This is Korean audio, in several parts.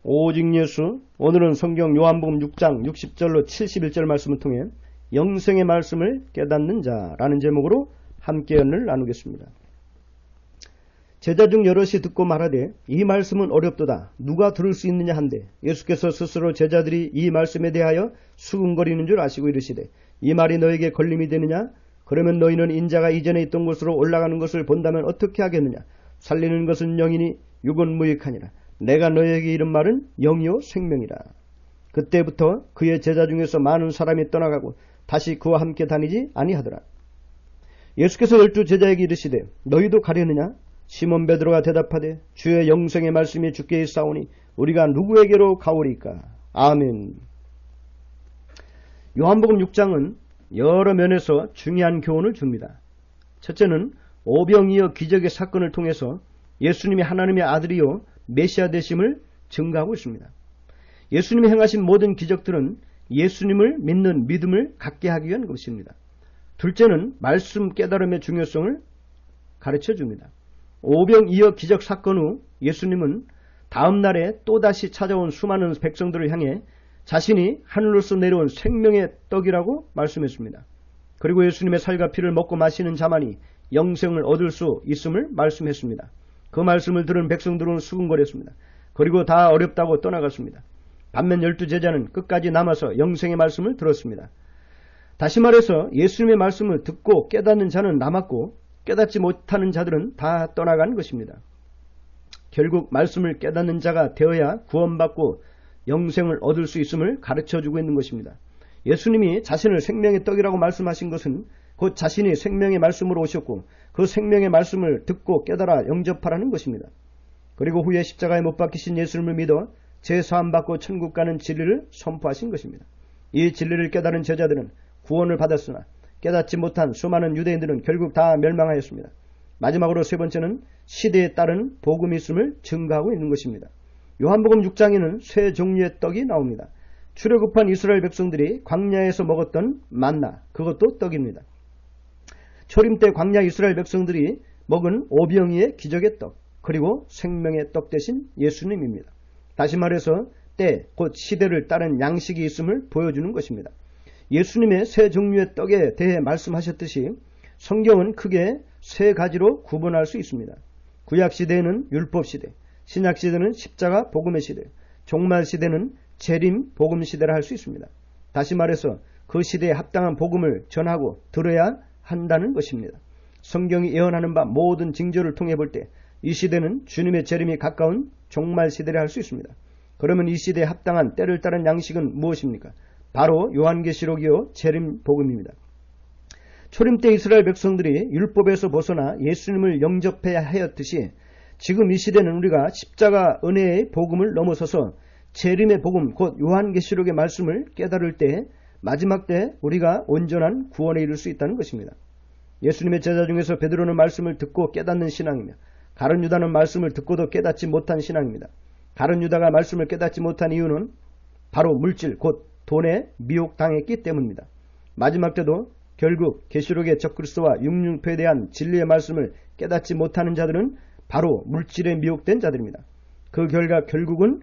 오직 예수. 오늘은 성경 요한복음 6장 60절로 71절 말씀을 통해 영생의 말씀을 깨닫는 자라는 제목으로 함께 연을 나누겠습니다. 제자 중 여럿이 듣고 말하되 이 말씀은 어렵도다. 누가 들을 수 있느냐 한데 예수께서 스스로 제자들이 이 말씀에 대하여 수군거리는 줄 아시고 이르시되 이 말이 너에게 걸림이 되느냐? 그러면 너희는 인자가 이전에 있던 곳으로 올라가는 것을 본다면 어떻게 하겠느냐? 살리는 것은 영이니 육은 무익하니라. 내가 너에게 이른 말은 영이요 생명이라. 그때부터 그의 제자 중에서 많은 사람이 떠나가고 다시 그와 함께 다니지 아니하더라. 예수께서 12 제자에게 이르시되 너희도 가려느냐? 시몬 베드로가 대답하되 주의 영생의 말씀이 주께 있사오니 우리가 누구에게로 가오리까? 아멘. 요한복음 6장은 여러 면에서 중요한 교훈을 줍니다. 첫째는 오병이어 기적의 사건을 통해서 예수님이 하나님의 아들이요 메시아 되심을 증거하고 있습니다. 예수님이 행하신 모든 기적들은 예수님을 믿는 믿음을 갖게 하기 위한 것입니다. 둘째는 말씀 깨달음의 중요성을 가르쳐 줍니다. 오병이어 기적 사건 후 예수님은 다음 날에 또다시 찾아온 수많은 백성들을 향해 자신이 하늘로서 내려온 생명의 떡이라고 말씀했습니다. 그리고 예수님의 살과 피를 먹고 마시는 자만이 영생을 얻을 수 있음을 말씀했습니다. 그 말씀을 들은 백성들은 수군거렸습니다. 그리고 다 어렵다고 떠나갔습니다. 반면 12 제자는 끝까지 남아서 영생의 말씀을 들었습니다. 다시 말해서 예수님의 말씀을 듣고 깨닫는 자는 남았고 깨닫지 못하는 자들은 다 떠나간 것입니다. 결국 말씀을 깨닫는 자가 되어야 구원받고 영생을 얻을 수 있음을 가르쳐주고 있는 것입니다. 예수님이 자신을 생명의 떡이라고 말씀하신 것은 곧 자신이 생명의 말씀으로 오셨고 그 생명의 말씀을 듣고 깨달아 영접하라는 것입니다. 그리고 후에 십자가에 못 박히신 예수님을 믿어 죄사함받고 천국 가는 진리를 선포하신 것입니다. 이 진리를 깨달은 제자들은 구원을 받았으나 깨닫지 못한 수많은 유대인들은 결국 다 멸망하였습니다. 마지막으로 세 번째는 시대에 따른 복음이 있음을 증거하고 있는 것입니다. 요한복음 6장에는 세 종류의 떡이 나옵니다. 출애굽한 이스라엘 백성들이 광야에서 먹었던 만나, 그것도 떡입니다. 초림 때 광야 이스라엘 백성들이 먹은 오병이의 기적의 떡, 그리고 생명의 떡 대신 예수님입니다. 다시 말해서 때, 곧 시대를 따른 양식이 있음을 보여주는 것입니다. 예수님의 세 종류의 떡에 대해 말씀하셨듯이 성경은 크게 세 가지로 구분할 수 있습니다. 구약시대에는 율법시대, 신약시대는 십자가 복음의 시대, 종말시대는 재림 복음시대라 할 수 있습니다. 다시 말해서 그 시대에 합당한 복음을 전하고 들어야 한다는 것입니다. 성경이 예언하는 바 모든 징조를 통해 볼 때 이 시대는 주님의 재림이 가까운 종말시대라 할 수 있습니다. 그러면 이 시대에 합당한 때를 따른 양식은 무엇입니까? 바로 요한계시록이요 재림 복음입니다. 초림 때 이스라엘 백성들이 율법에서 벗어나 예수님을 영접해야 하였듯이 지금 이 시대는 우리가 십자가 은혜의 복음을 넘어서서 재림의 복음 곧 요한계시록의 말씀을 깨달을 때 마지막 때 우리가 온전한 구원에 이를 수 있다는 것입니다. 예수님의 제자 중에서 베드로는 말씀을 듣고 깨닫는 신앙이며 가룟 유다는 말씀을 듣고도 깨닫지 못한 신앙입니다. 가룟 유다가 말씀을 깨닫지 못한 이유는 바로 물질 곧 돈에 미혹당했기 때문입니다. 마지막 때도 결국 계시록의 적그리스도와 육륜표에 대한 진리의 말씀을 깨닫지 못하는 자들은 바로 물질에 미혹된 자들입니다. 그 결과 결국은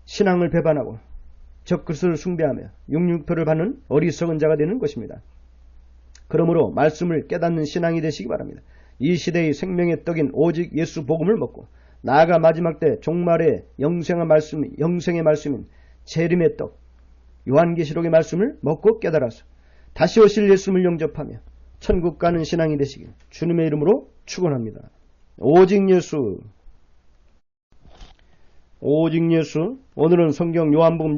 신앙을 배반하고 적그리스도를 숭배하며 육륜표를 받는 어리석은 자가 되는 것입니다. 그러므로 말씀을 깨닫는 신앙이 되시기 바랍니다. 이 시대의 생명의 떡인 오직 예수 복음을 먹고 나아가 마지막 때 종말의 영생의 말씀인 재림의 떡 요한계시록의 말씀을 먹고 깨달아서 다시 오실 예수님을 영접하며 천국 가는 신앙이 되시길 주님의 이름으로 축원합니다. 오직 예수. 오직 예수. 오늘은 성경 요한복음